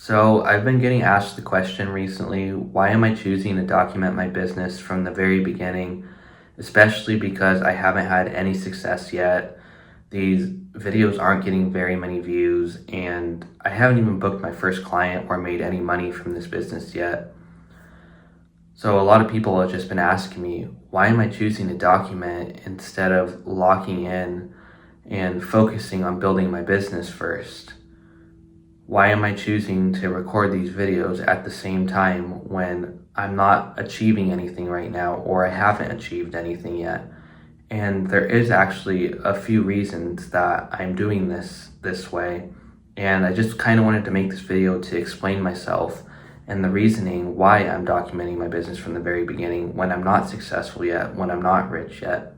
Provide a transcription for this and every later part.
So, I've been getting asked the question recently, why am I choosing to document my business from the very beginning, especially because I haven't had any success yet. These videos aren't getting very many views, and I haven't even booked my first client or made any money from this business yet. So, a lot of people have just been asking me, why am I choosing to document instead of locking in and focusing on building my business first? Why am I choosing to record these videos at the same time when I'm not achieving anything right now or I haven't achieved anything yet? And there is actually a few reasons that I'm doing this way. And I just kind of wanted to make this video to explain myself and the reasoning why I'm documenting my business from the very beginning when I'm not successful yet, when I'm not rich yet.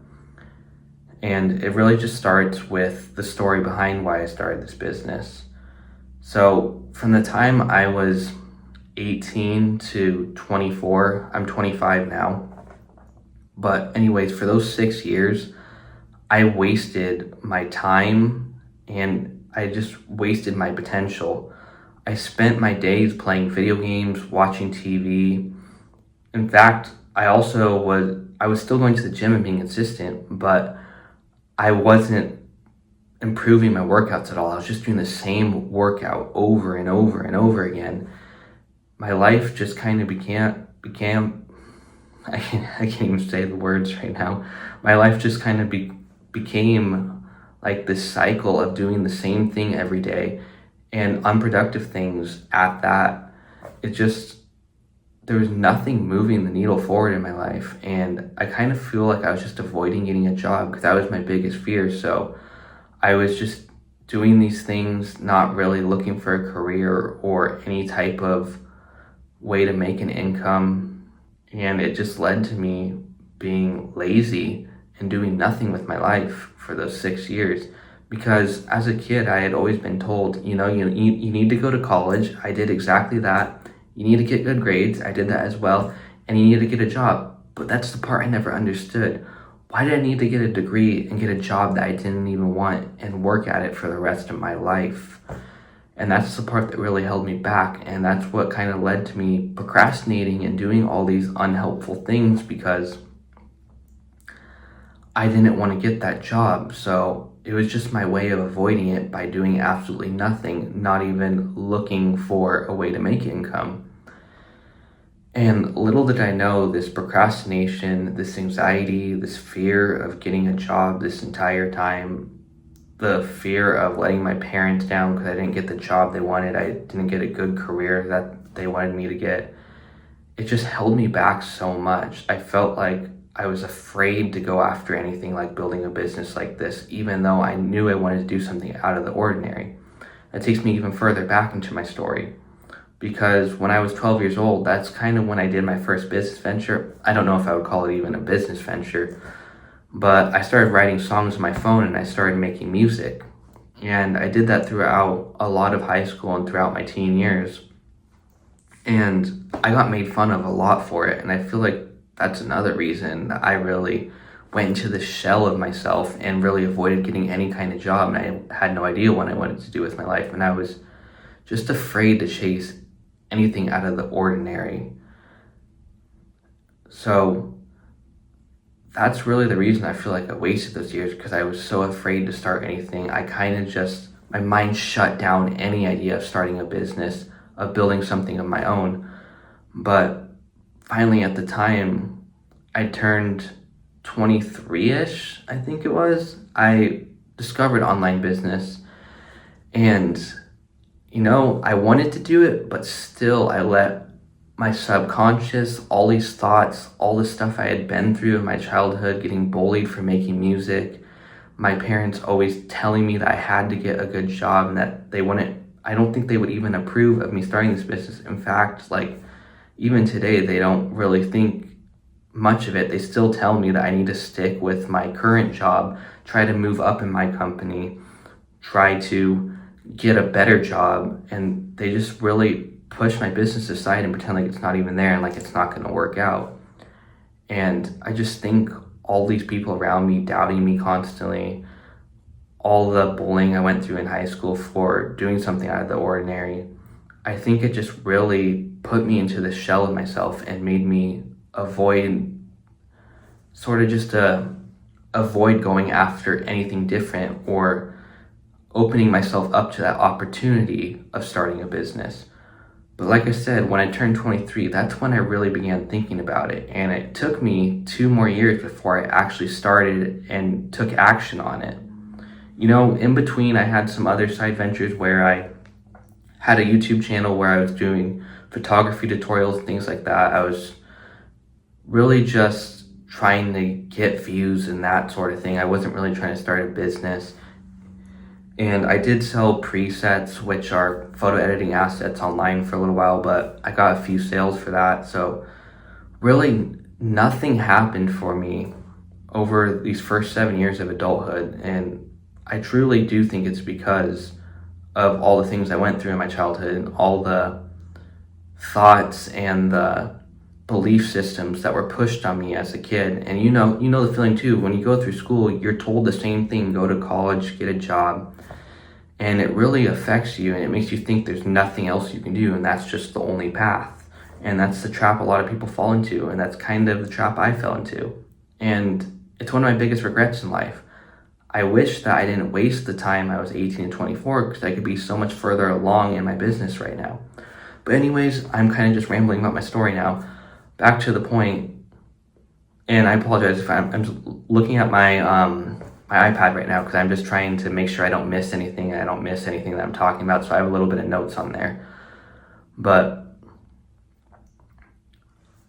And it really just starts with the story behind why I started this business. So from the time I was 18 to 24, I'm 25 now. But anyways, for those 6 years, I wasted my time and I just wasted my potential. I spent my days playing video games, watching TV. In fact, I was still going to the gym and being consistent, but I wasn't improving my workouts at all. I was just doing the same workout over and over and over again. My life just kind of became I can't even say the words right now. My life just kind of became like this cycle of doing the same thing every day and unproductive things at that. It just, there was nothing moving the needle forward in my life. And I kind of feel like I was just avoiding getting a job because that was my biggest fear. So I was just doing these things, not really looking for a career or any type of way to make an income. And it just led to me being lazy and doing nothing with my life for those 6 years. Because as a kid, I had always been told, you need to go to college. I did exactly that. You need to get good grades. I did that as well. And you need to get a job. But that's the part I never understood. Why did I need to get a degree and get a job that I didn't even want and work at it for the rest of my life? And that's the part that really held me back. And that's what kind of led to me procrastinating and doing all these unhelpful things because I didn't want to get that job. So it was just my way of avoiding it by doing absolutely nothing, not even looking for a way to make income. And little did I know, this procrastination, this anxiety, this fear of getting a job this entire time, the fear of letting my parents down because I didn't get the job they wanted, I didn't get a good career that they wanted me to get, it just held me back so much. I felt like I was afraid to go after anything like building a business like this, even though I knew I wanted to do something out of the ordinary. That takes me even further back into my story. Because when I was 12 years old, that's kind of when I did my first business venture. I don't know if I would call it even a business venture, but I started writing songs on my phone and I started making music. And I did that throughout a lot of high school and throughout my teen years. And I got made fun of a lot for it. And I feel like that's another reason that I really went into the shell of myself and really avoided getting any kind of job. And I had no idea what I wanted to do with my life. And I was just afraid to chase anything out of the ordinary. So that's really the reason I feel like I wasted those years, because I was so afraid to start anything. I kind of just, my mind shut down any idea of starting a business, of building something of my own. But finally at the time I turned 23-ish, I think it was, I discovered online business. And I wanted to do it, but still I let my subconscious, all these thoughts, all the stuff I had been through in my childhood, getting bullied for making music, my parents always telling me that I had to get a good job and that I don't think they would even approve of me starting this business. In fact, like even today, they don't really think much of it. They still tell me that I need to stick with my current job, try to move up in my company, try to get a better job, and they just really push my business aside and pretend like it's not even there and like it's not going to work out. And I just think all these people around me doubting me constantly, all the bullying I went through in high school for doing something out of the ordinary, I think it just really put me into this shell of myself and made me avoid sort of just avoid going after anything different or opening myself up to that opportunity of starting a business. But like I said, when I turned 23, that's when I really began thinking about it. And it took me 2 more years before I actually started and took action on it. You know, in between, I had some other side ventures where I had a YouTube channel where I was doing photography tutorials and things like that. I was really just trying to get views and that sort of thing. I wasn't really trying to start a business. And I did sell presets, which are photo editing assets, online for a little while, but I got a few sales for that. So really nothing happened for me over these first 7 years of adulthood. And I truly do think it's because of all the things I went through in my childhood and all the thoughts and the belief systems that were pushed on me as a kid. And you know the feeling too. When you go through school, you're told the same thing: go to college, get a job. And it really affects you, and it makes you think there's nothing else you can do, and that's just the only path. And that's the trap a lot of people fall into, and that's kind of the trap I fell into. And it's one of my biggest regrets in life. I wish that I didn't waste the time I was 18 and 24, because I could be so much further along in my business right now. But anyways, I'm kind of just rambling about my story now. Back to the point, and I apologize if I'm just looking at my iPad right now, because I'm just trying to make sure I don't miss anything and I don't miss anything that I'm talking about, so I have a little bit of notes on there. But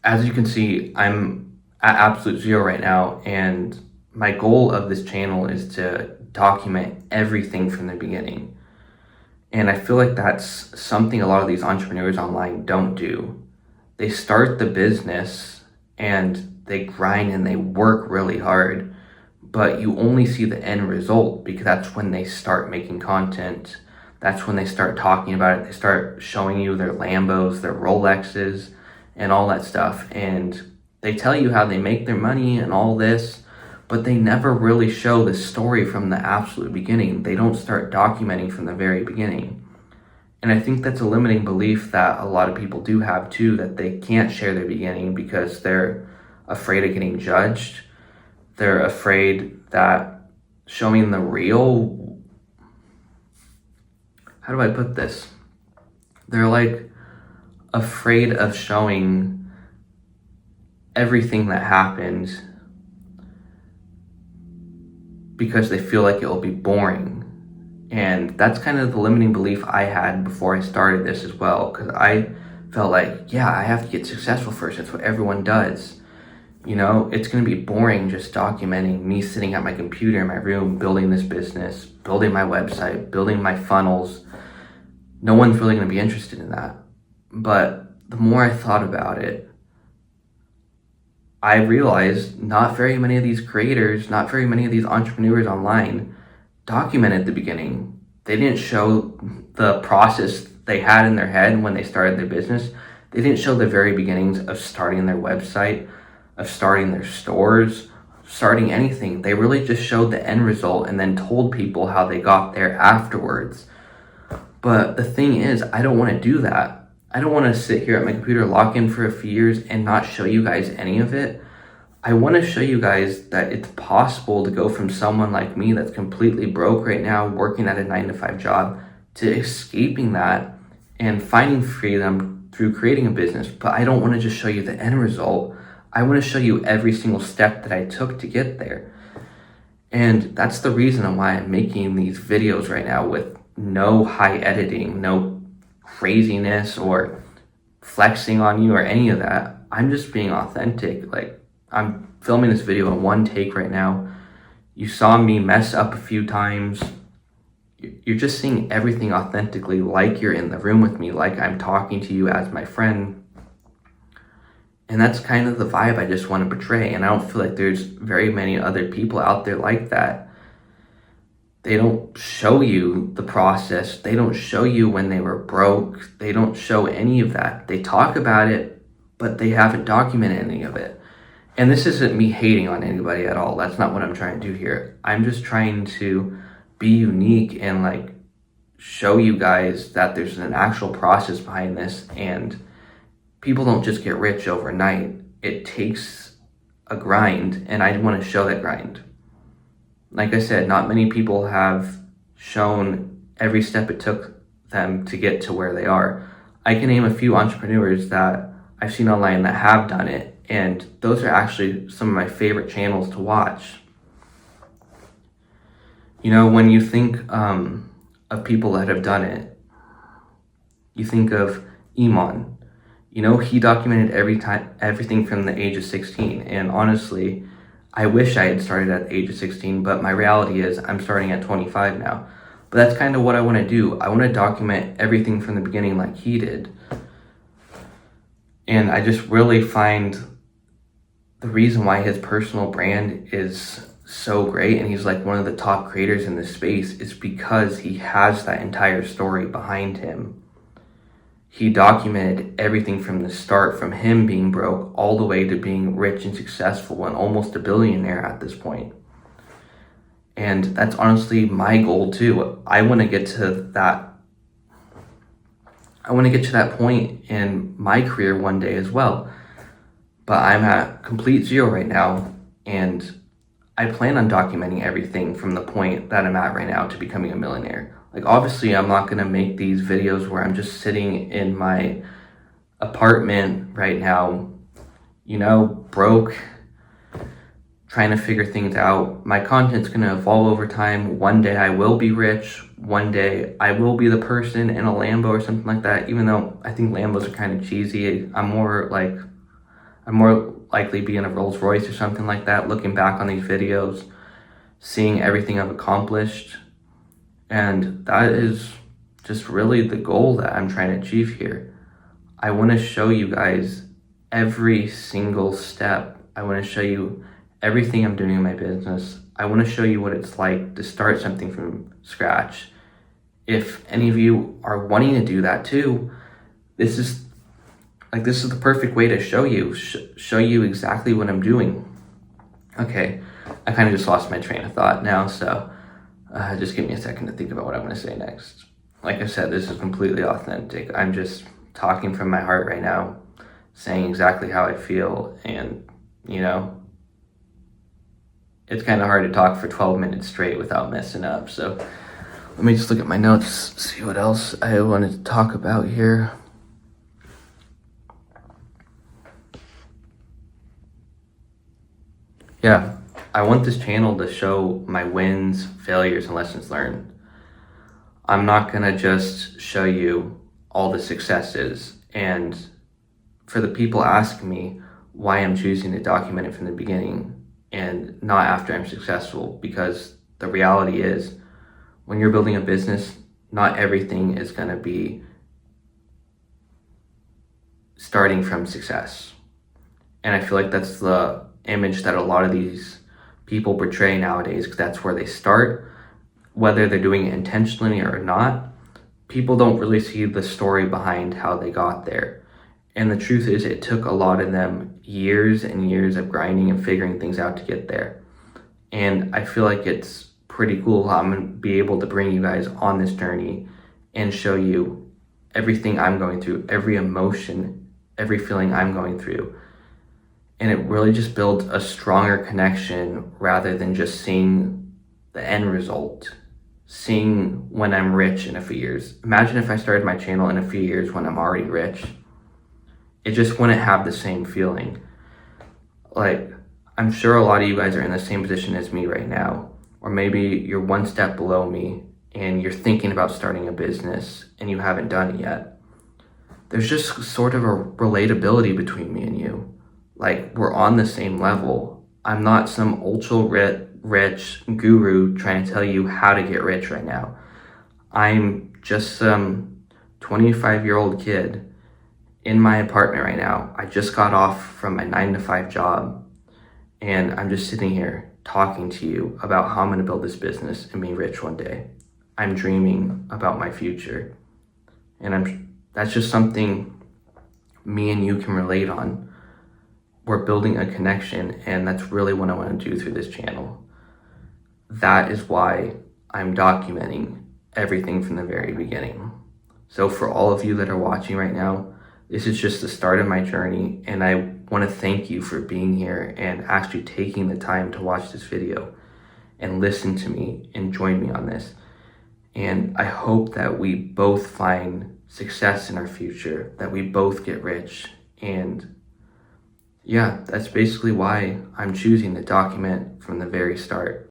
as you can see, I'm at absolute zero right now, and my goal of this channel is to document everything from the beginning. And I feel like that's something a lot of these entrepreneurs online don't do. They start the business and they grind and they work really hard, but you only see the end result because that's when they start making content. That's when they start talking about it. They start showing you their Lambos, their Rolexes, and all that stuff. And they tell you how they make their money and all this, but they never really show the story from the absolute beginning. They don't start documenting from the very beginning. And I think that's a limiting belief that a lot of people do have too, that they can't share their beginning because they're afraid of getting judged. They're afraid that showing the real, how do I put this? They're like afraid of showing everything that happened because they feel like it will be boring. And that's kind of the limiting belief I had before I started this as well, because I felt like, yeah, I have to get successful first. That's what everyone does. You know, it's going to be boring just documenting me sitting at my computer in my room, building this business, building my website, building my funnels. No one's really going to be interested in that. But the more I thought about it, I realized not very many of these creators, not very many of these entrepreneurs online documented the beginning. They didn't show the process they had in their head when they started their business. They didn't show the very beginnings of starting their website, of starting their stores, starting anything. They really just showed the end result and then told people how they got there afterwards. But the thing is, I don't want to do that. I don't want to sit here at my computer, lock in for a few years and not show you guys any of it. I want to show you guys that it's possible to go from someone like me that's completely broke right now, working at a 9-to-5 job, to escaping that and finding freedom through creating a business. But I don't want to just show you the end result. I want to show you every single step that I took to get there. And that's the reason why I'm making these videos right now with no high editing, no craziness or flexing on you or any of that. I'm just being authentic. Like, I'm filming this video in one take right now. You saw me mess up a few times. You're just seeing everything authentically, like you're in the room with me, like I'm talking to you as my friend. And that's kind of the vibe I just want to portray. And I don't feel like there's very many other people out there like that. They don't show you the process. They don't show you when they were broke. They don't show any of that. They talk about it, but they haven't documented any of it. And this isn't me hating on anybody at all. That's not what I'm trying to do here. I'm just trying to be unique and like show you guys that there's an actual process behind this, and people don't just get rich overnight. It takes a grind, and I want to show that grind. Like I said, not many people have shown every step it took them to get to where they are. I can name a few entrepreneurs that I've seen online that have done it, and those are actually some of my favorite channels to watch. You know, when you think of people that have done it, you think of Iman. You know, he documented everything from the age of 16, and honestly, I wish I had started at the age of 16, but my reality is I'm starting at 25 now. But that's kind of what I want to do. I want to document everything from the beginning like he did. And I just really find the reason why his personal brand is so great, and he's like one of the top creators in this space, is because he has that entire story behind him. He documented everything from the start, from him being broke all the way to being rich and successful and almost a billionaire at this point. And that's honestly my goal too. I want to get to that point in my career one day as well. But I'm at complete zero right now, and I plan on documenting everything from the point that I'm at right now to becoming a millionaire. Like, obviously, I'm not going to make these videos where I'm just sitting in my apartment right now, you know, broke, trying to figure things out. My content's going to evolve over time. One day I will be rich. One day I will be the person in a Lambo or something like that, even though I think Lambos are kind of cheesy. I'm more likely be in a Rolls Royce or something like that, looking back on these videos, seeing everything I've accomplished. And that is just really the goal that I'm trying to achieve here. I want to show you guys every single step. I want to show you everything I'm doing in my business. I want to show you what it's like to start something from scratch. If any of you are wanting to do that too, this is the perfect way to show you exactly what I'm doing. Okay, I kind of just lost my train of thought now, so just give me a second to think about what I'm going to say next. Like I said, this is completely authentic. I'm just talking from my heart right now, saying exactly how I feel, and, you know, it's kind of hard to talk for 12 minutes straight without messing up, so let me just look at my notes, see what else I wanted to talk about here. Yeah, I want this channel to show my wins, failures, and lessons learned. I'm not gonna just show you all the successes, and for the people asking me why I'm choosing to document it from the beginning and not after I'm successful, because the reality is, when you're building a business, not everything is gonna be starting from success. And I feel like that's the image that a lot of these people portray nowadays, because that's where they start, whether they're doing it intentionally or not. People don't really see the story behind how they got there. And the truth is, it took a lot of them years and years of grinding and figuring things out to get there. And I feel like it's pretty cool how I'm going to be able to bring you guys on this journey and show you everything I'm going through, every emotion, every feeling I'm going through. And it really just builds a stronger connection rather than just seeing the end result, seeing when I'm rich in a few years. Imagine if I started my channel in a few years when I'm already rich. It just wouldn't have the same feeling. Like, I'm sure a lot of you guys are in the same position as me right now, or maybe you're one step below me and you're thinking about starting a business and you haven't done it yet. There's just sort of a relatability between me and you. Like, we're on the same level. I'm not some ultra rich guru trying to tell you how to get rich right now. I'm just some 25-year-old kid in my apartment right now. I just got off from my 9-to-5 job, and I'm just sitting here talking to you about how I'm going to build this business and be rich one day. I'm dreaming about my future, and that's just something me and you can relate on. We're building a connection, and that's really what I want to do through this channel. That is why I'm documenting everything from the very beginning. So for all of you that are watching right now, this is just the start of my journey, and I want to thank you for being here and actually taking the time to watch this video and listen to me and join me on this. And I hope that we both find success in our future, that we both get rich. And yeah, that's basically why I'm choosing the document from the very start.